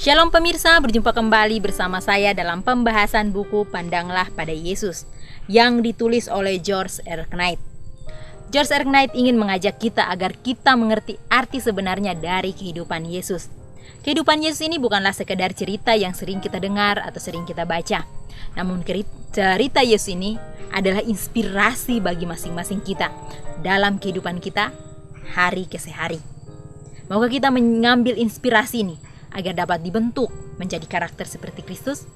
Shalom pemirsa, berjumpa kembali bersama saya dalam pembahasan buku Pandanglah pada Yesus yang ditulis oleh George R. Knight. George R. Knight ingin mengajak kita agar kita mengerti arti sebenarnya dari kehidupan Yesus. Kehidupan Yesus ini bukanlah sekedar cerita yang sering kita dengar atau sering kita baca. Namun cerita Yesus ini adalah inspirasi bagi masing-masing kita dalam kehidupan kita hari ke hari. Maukah kita mengambil inspirasi ini agar dapat dibentuk menjadi karakter seperti Kristus?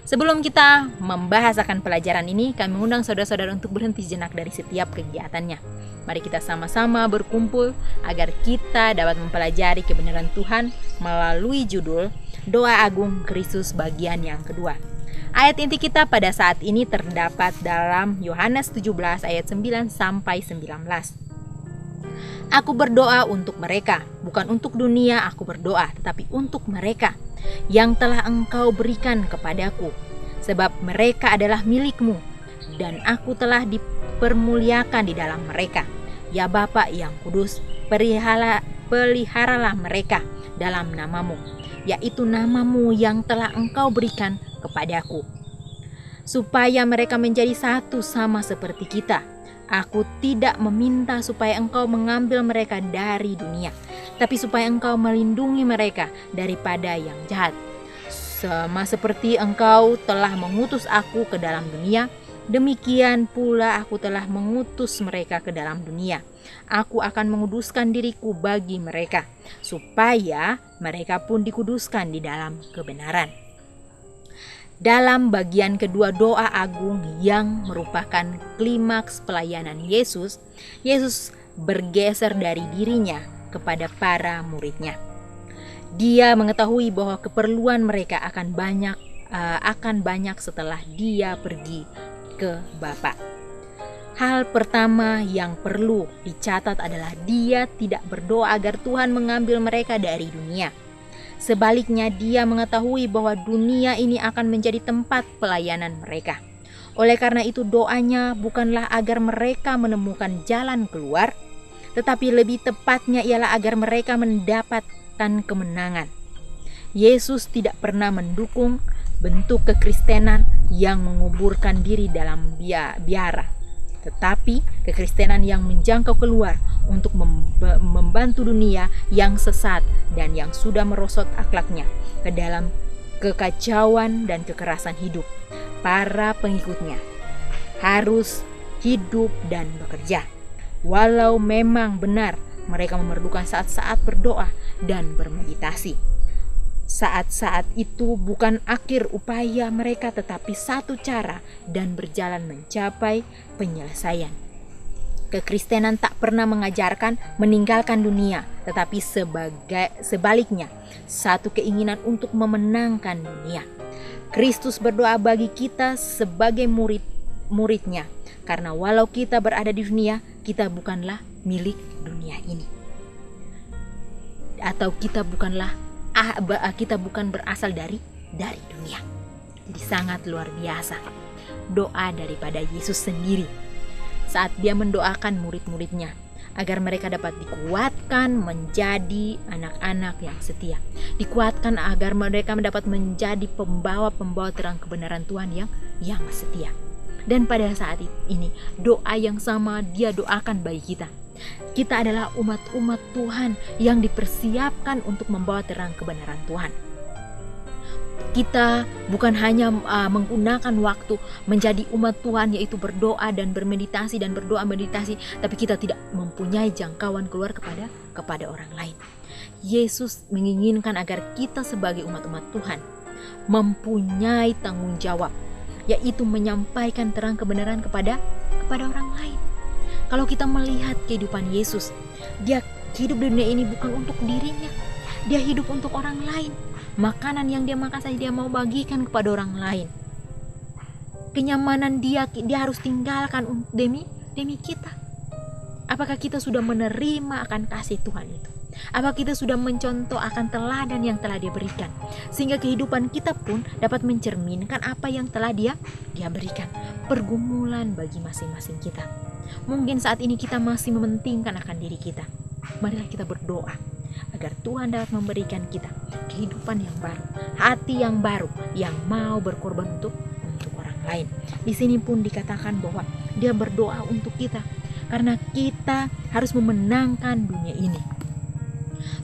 Sebelum kita membahas akan pelajaran ini, kami mengundang saudara-saudara untuk berhenti sejenak dari setiap kegiatannya. Mari kita sama-sama berkumpul agar kita dapat mempelajari kebenaran Tuhan melalui judul Doa Agung Kristus bagian yang kedua. Ayat inti kita pada saat ini terdapat dalam Yohanes 17 ayat 9 sampai 19. Aku berdoa untuk mereka, bukan untuk dunia aku berdoa, tetapi untuk mereka yang telah Engkau berikan kepadaku, sebab mereka adalah milikmu, dan aku telah dipermuliakan di dalam mereka. Ya Bapa yang kudus, peliharalah mereka dalam namamu, yaitu namamu yang telah Engkau berikan kepadaku, supaya mereka menjadi satu sama seperti kita. Aku tidak meminta supaya Engkau mengambil mereka dari dunia, tapi supaya Engkau melindungi mereka daripada yang jahat. Sama seperti Engkau telah mengutus aku ke dalam dunia, demikian pula aku telah mengutus mereka ke dalam dunia. Aku akan menguduskan diriku bagi mereka, supaya mereka pun dikuduskan di dalam kebenaran. Dalam bagian kedua doa agung yang merupakan klimaks pelayanan Yesus, Yesus bergeser dari dirinya kepada para muridnya. Dia mengetahui bahwa keperluan mereka akan banyak setelah dia pergi ke Bapa. Hal pertama yang perlu dicatat adalah dia tidak berdoa agar Tuhan mengambil mereka dari dunia. Sebaliknya, dia mengetahui bahwa dunia ini akan menjadi tempat pelayanan mereka. Oleh karena itu, doanya bukanlah agar mereka menemukan jalan keluar, tetapi lebih tepatnya ialah agar mereka mendapatkan kemenangan. Yesus tidak pernah mendukung bentuk kekristenan yang menguburkan diri dalam biara, tetapi kekristenan yang menjangkau keluar untuk membantu dunia yang sesat dan yang sudah merosot akhlaknya ke dalam kekacauan dan kekerasan hidup. Para pengikutnya harus hidup dan bekerja, walau memang benar mereka memerlukan saat-saat berdoa dan bermeditasi. Saat-saat itu bukan akhir upaya mereka, tetapi satu cara dan berjalan mencapai penyelesaian. Kekristenan tak pernah mengajarkan meninggalkan dunia, tetapi sebaliknya, satu keinginan untuk memenangkan dunia. Kristus berdoa bagi kita sebagai murid-muridnya, karena walau kita berada di dunia, kita bukanlah milik dunia ini. Atau kita bukan berasal dari dunia. Jadi sangat luar biasa doa daripada Yesus sendiri saat dia mendoakan murid-muridnya agar mereka dapat dikuatkan menjadi anak-anak yang setia, dikuatkan agar mereka dapat menjadi pembawa-pembawa terang kebenaran Tuhan yang setia. Dan pada saat ini doa yang sama dia doakan bagi kita. Kita adalah umat-umat Tuhan yang dipersiapkan untuk membawa terang kebenaran Tuhan. Kita bukan hanya menggunakan waktu menjadi umat Tuhan, yaitu berdoa dan bermeditasi dan berdoa meditasi, tapi kita tidak mempunyai jangkauan keluar kepada orang lain. Yesus menginginkan agar kita sebagai umat-umat Tuhan mempunyai tanggung jawab, yaitu menyampaikan terang kebenaran kepada orang lain. Kalau kita melihat kehidupan Yesus, dia hidup di dunia ini bukan untuk dirinya, dia hidup untuk orang lain. Makanan yang dia makan saja dia mau bagikan kepada orang lain. Kenyamanan dia harus tinggalkan demi kita. Apakah kita sudah menerima akan kasih Tuhan itu? Apakah kita sudah mencontoh akan teladan yang telah dia berikan, sehingga kehidupan kita pun dapat mencerminkan apa yang telah dia berikan? Pergumulan bagi masing-masing kita. Mungkin saat ini kita masih mementingkan akan diri kita. Marilah kita berdoa agar Tuhan dapat memberikan kita kehidupan yang baru, hati yang baru, yang mau berkorban untuk orang lain. Di sini pun dikatakan bahwa dia berdoa untuk kita, karena kita harus memenangkan dunia ini.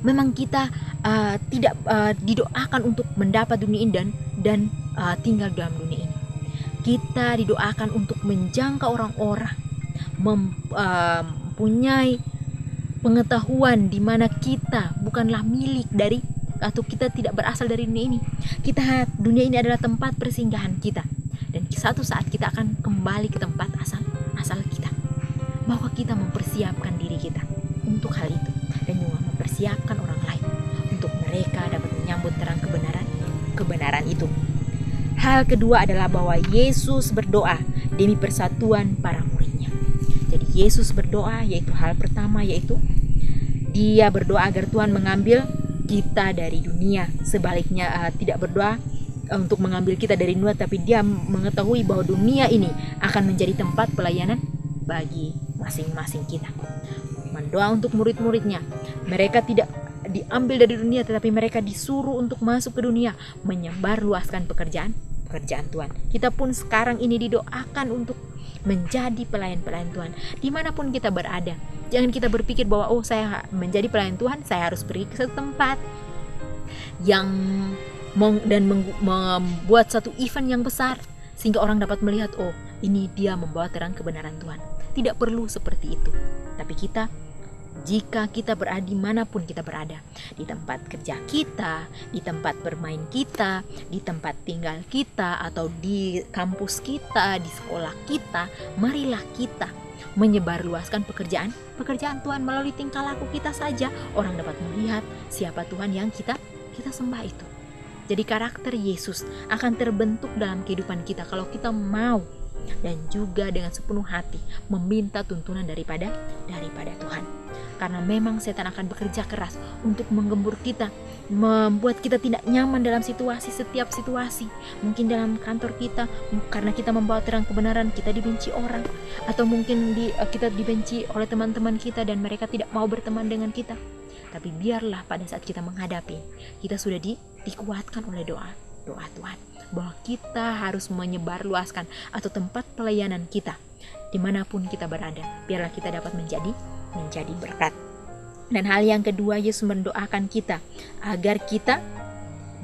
Memang kita tidak didoakan untuk mendapat dunia ini dan tinggal dalam dunia ini. Kita didoakan untuk menjangkau orang-orang, mempunyai pengetahuan di mana kita bukanlah milik dari, atau kita tidak berasal dari dunia ini. Dunia ini adalah tempat persinggahan kita, dan satu saat kita akan kembali ke tempat asal kita. Bahwa kita mempersiapkan diri kita untuk hal itu, dan juga mempersiapkan orang lain untuk mereka dapat menyambut terang kebenaran itu. Hal kedua adalah bahwa Yesus berdoa demi persatuan para muridnya. Jadi Yesus berdoa, yaitu hal pertama, yaitu dia berdoa agar Tuhan mengambil kita dari dunia. Sebaliknya tidak berdoa untuk mengambil kita dari dunia, tapi dia mengetahui bahwa dunia ini akan menjadi tempat pelayanan bagi masing-masing kita. Mendoa untuk murid-muridnya, mereka tidak diambil dari dunia, tetapi mereka disuruh untuk masuk ke dunia, menyebarluaskan pekerjaan Tuhan. Kita pun sekarang ini didoakan untuk menjadi pelayan-pelayan Tuhan dimanapun kita berada. Jangan kita berpikir bahwa saya menjadi pelayan Tuhan, saya harus pergi ke satu tempat yang membuat satu event yang besar sehingga orang dapat melihat, ini dia membawa terang kebenaran Tuhan. Tidak perlu seperti itu. Tapi jika kita berada dimanapun kita berada, di tempat kerja kita, di tempat bermain kita, di tempat tinggal kita, atau di kampus kita, di sekolah kita, marilah kita menyebarluaskan pekerjaan Tuhan melalui tingkah laku kita saja. Orang dapat melihat siapa Tuhan yang kita sembah itu. Jadi karakter Yesus akan terbentuk dalam kehidupan kita kalau kita mau dan juga dengan sepenuh hati meminta tuntunan daripada Tuhan. Karena memang setan akan bekerja keras untuk menggembur kita, membuat kita tidak nyaman dalam setiap situasi. Mungkin dalam kantor kita, karena kita membawa terang kebenaran, kita dibenci orang, atau mungkin kita dibenci oleh teman-teman kita dan mereka tidak mau berteman dengan kita. Tapi biarlah pada saat kita menghadapi, kita sudah dikuatkan oleh doa Tuhan, bahwa kita harus menyebarluaskan atau tempat pelayanan kita dimanapun kita berada. Biarlah kita dapat menjadi berkat. Dan hal yang kedua, Yesus mendoakan kita agar kita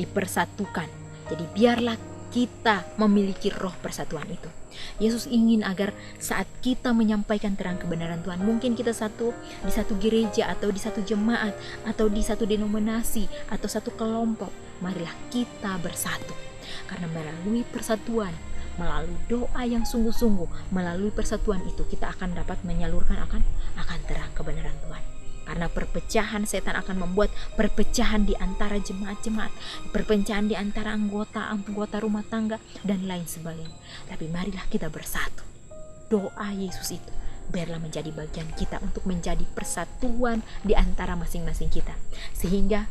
dipersatukan. Jadi biarlah kita memiliki roh persatuan itu. Yesus ingin agar saat kita menyampaikan terang kebenaran Tuhan, mungkin kita di satu gereja, atau di satu jemaat, atau di satu denominasi, atau satu kelompok, marilah kita bersatu. Karena melalui persatuan, melalui doa yang sungguh-sungguh, melalui persatuan itu kita akan dapat menyalurkan akan terang kebenaran Tuhan. Karena perpecahan, setan akan membuat perpecahan di antara jemaat-jemaat, perpecahan di antara anggota rumah tangga, dan lain sebagainya. Tapi marilah kita bersatu. Doa Yesus itu biarlah menjadi bagian kita untuk menjadi persatuan di antara masing-masing kita, sehingga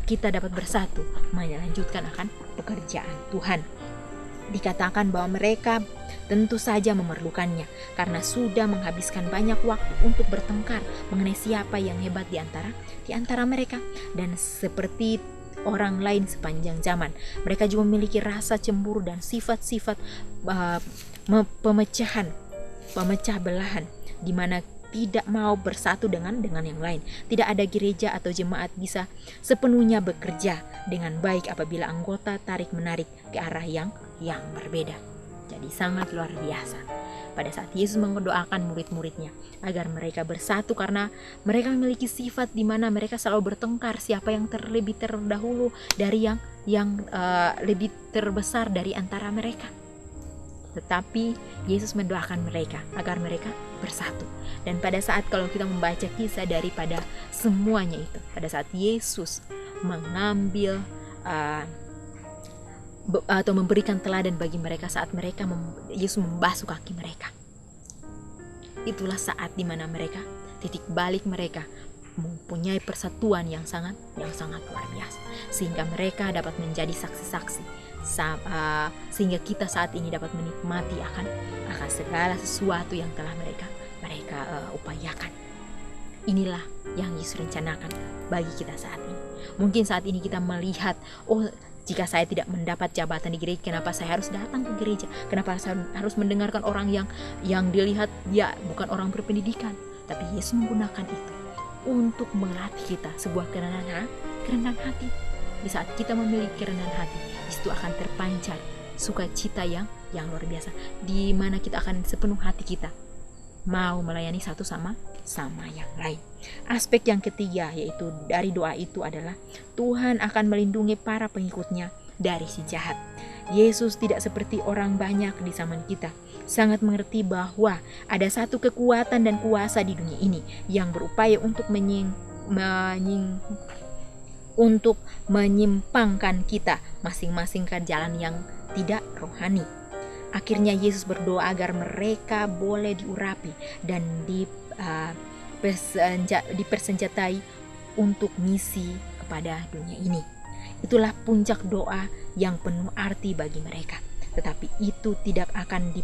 kita dapat bersatu melanjutkan akan pekerjaan Tuhan. Dikatakan bahwa mereka tentu saja memerlukannya karena sudah menghabiskan banyak waktu untuk bertengkar mengenai siapa yang hebat di antara mereka. Dan seperti orang lain sepanjang zaman, mereka juga memiliki rasa cemburu dan sifat-sifat pemecah belahan, di mana tidak mau bersatu dengan yang lain. Tidak ada gereja atau jemaat bisa sepenuhnya bekerja dengan baik apabila anggota tarik-menarik ke arah yang berbeda. Jadi sangat luar biasa pada saat Yesus mendoakan murid-muridnya agar mereka bersatu, karena mereka memiliki sifat di mana mereka selalu bertengkar siapa yang lebih terdahulu dari yang lebih terbesar dari antara mereka. Tetapi Yesus mendoakan mereka agar mereka bersatu. Dan pada saat kalau kita membaca kisah daripada semuanya itu, pada saat Yesus mengambil atau memberikan teladan bagi mereka saat Yesus membasuh kaki mereka, itulah saat dimana mereka, titik balik mereka mempunyai persatuan yang sangat luar biasa, sehingga mereka dapat menjadi saksi-saksi, sehingga kita saat ini dapat menikmati akan segala sesuatu yang telah mereka upayakan. Inilah yang Yesus rencanakan bagi kita saat ini. Mungkin saat ini kita melihat, jika saya tidak mendapat jabatan di gereja, kenapa saya harus datang ke gereja? Kenapa saya harus mendengarkan orang yang dilihat dia bukan orang berpendidikan? Tapi Yesus menggunakan itu untuk melatih kita sebuah kerendahan hati. Di saat kita memiliki kerendahan hati, di situ akan terpancar sukacita yang luar biasa, di mana kita akan sepenuh hati kita mau melayani satu sama yang lain. Aspek yang ketiga yaitu dari doa itu adalah Tuhan akan melindungi para pengikutnya dari si jahat. Yesus tidak seperti orang banyak di zaman kita, sangat mengerti bahwa ada satu kekuatan dan kuasa di dunia ini yang berupaya untuk menyimpangkan kita masing-masing ke jalan yang tidak rohani. Akhirnya Yesus berdoa agar mereka boleh diurapi dan dipersenjatai untuk misi kepada dunia ini. Itulah puncak doa yang penuh arti bagi mereka. Tetapi itu tidak akan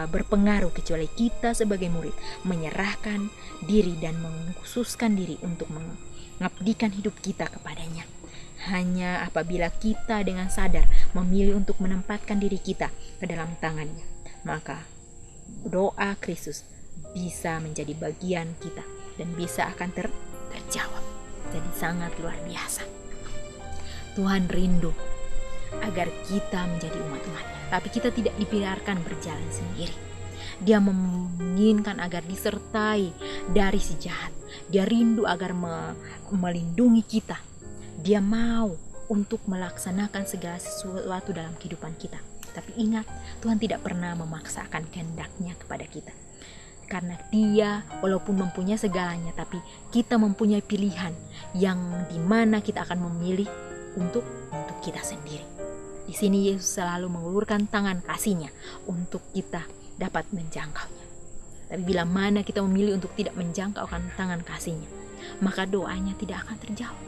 berpengaruh kecuali kita sebagai murid menyerahkan diri dan mengkhususkan diri untuk mengabdikan hidup kita kepadanya. Hanya apabila kita dengan sadar memilih untuk menempatkan diri kita ke dalam tangannya, maka doa Kristus bisa menjadi bagian kita dan bisa akan terjawab. Jadi sangat luar biasa. Tuhan rindu agar kita menjadi umat-umatnya, tapi kita tidak dibiarkan berjalan sendiri. Dia menginginkan agar disertai dari si jahat. Dia rindu agar melindungi kita. Dia mau untuk melaksanakan segala sesuatu dalam kehidupan kita. Tapi ingat, Tuhan tidak pernah memaksakan kehendaknya kepada kita. Karena Dia walaupun mempunyai segalanya, tapi kita mempunyai pilihan yang dimana kita akan memilih untuk kita sendiri. Di sini Yesus selalu mengulurkan tangan kasih-Nya untuk kita dapat menjangkaunya. Tapi bila mana kita memilih untuk tidak menjangkaukan tangan kasih-Nya, maka doanya tidak akan terjawab.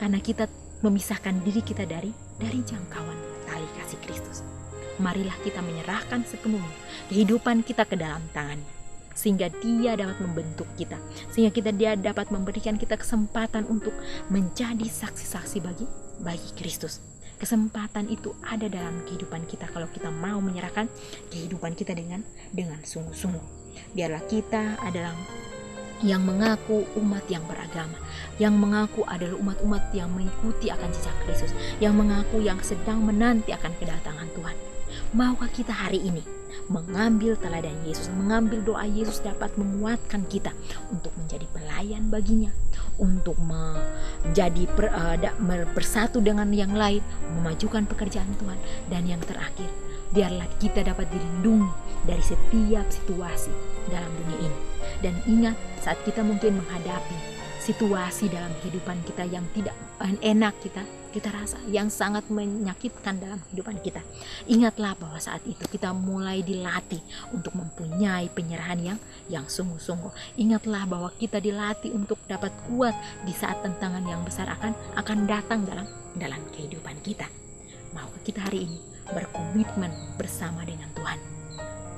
Karena kita memisahkan diri kita dari jangkauan tali kasih Kristus. Marilah kita menyerahkan sepenuhnya kehidupan kita ke dalam tangan-Nya, sehingga Dia dapat membentuk kita, sehingga Dia dapat memberikan kita kesempatan untuk menjadi saksi-saksi bagi Kristus. Kesempatan itu ada dalam kehidupan kita kalau kita mau menyerahkan kehidupan kita dengan sungguh-sungguh. Biarlah kita adalah yang mengaku umat yang beragama, yang mengaku adalah umat-umat yang mengikuti akan jejak Kristus, yang mengaku yang sedang menanti akan kedatangan Tuhan. Maukah kita hari ini mengambil teladan Yesus, mengambil doa Yesus dapat menguatkan kita untuk menjadi pelayan baginya, untuk menjadi bersatu dengan yang lain, memajukan pekerjaan Tuhan. Dan yang terakhir, biarlah kita dapat dilindungi dari setiap situasi dalam dunia ini. Dan ingat, saat kita mungkin menghadapi situasi dalam kehidupan kita yang tidak enak kita rasa, yang sangat menyakitkan dalam kehidupan kita, ingatlah bahwa saat itu kita mulai dilatih untuk mempunyai penyerahan yang sungguh-sungguh. Ingatlah bahwa kita dilatih untuk dapat kuat di saat tantangan yang besar akan datang dalam kehidupan kita. Maukah kita hari ini berkomitmen bersama dengan Tuhan?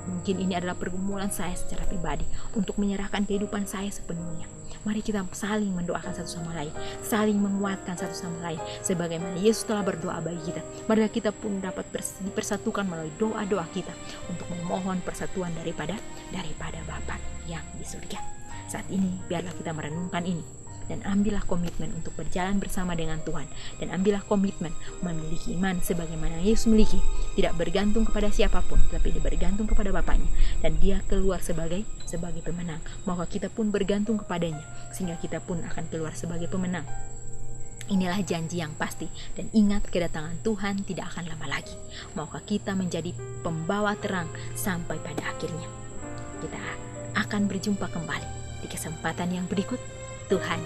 Mungkin ini adalah pergumulan saya secara pribadi untuk menyerahkan kehidupan saya sepenuhnya. Mari kita saling mendoakan satu sama lain, saling menguatkan satu sama lain, sebagaimana Yesus telah berdoa bagi kita. Marilah kita pun dapat dipersatukan melalui doa-doa kita untuk memohon persatuan daripada Bapa yang di surga. Saat ini biarlah kita merenungkan ini dan ambillah komitmen untuk berjalan bersama dengan Tuhan, dan ambillah komitmen memiliki iman sebagaimana Yesus memiliki, tidak bergantung kepada siapapun, tapi dia bergantung kepada Bapaknya, dan dia keluar sebagai pemenang. Maka kita pun bergantung kepadanya, sehingga kita pun akan keluar sebagai pemenang. Inilah janji yang pasti, dan ingat, kedatangan Tuhan tidak akan lama lagi. Maukah kita menjadi pembawa terang sampai pada akhirnya? Kita akan berjumpa kembali di kesempatan yang berikut. Tuhan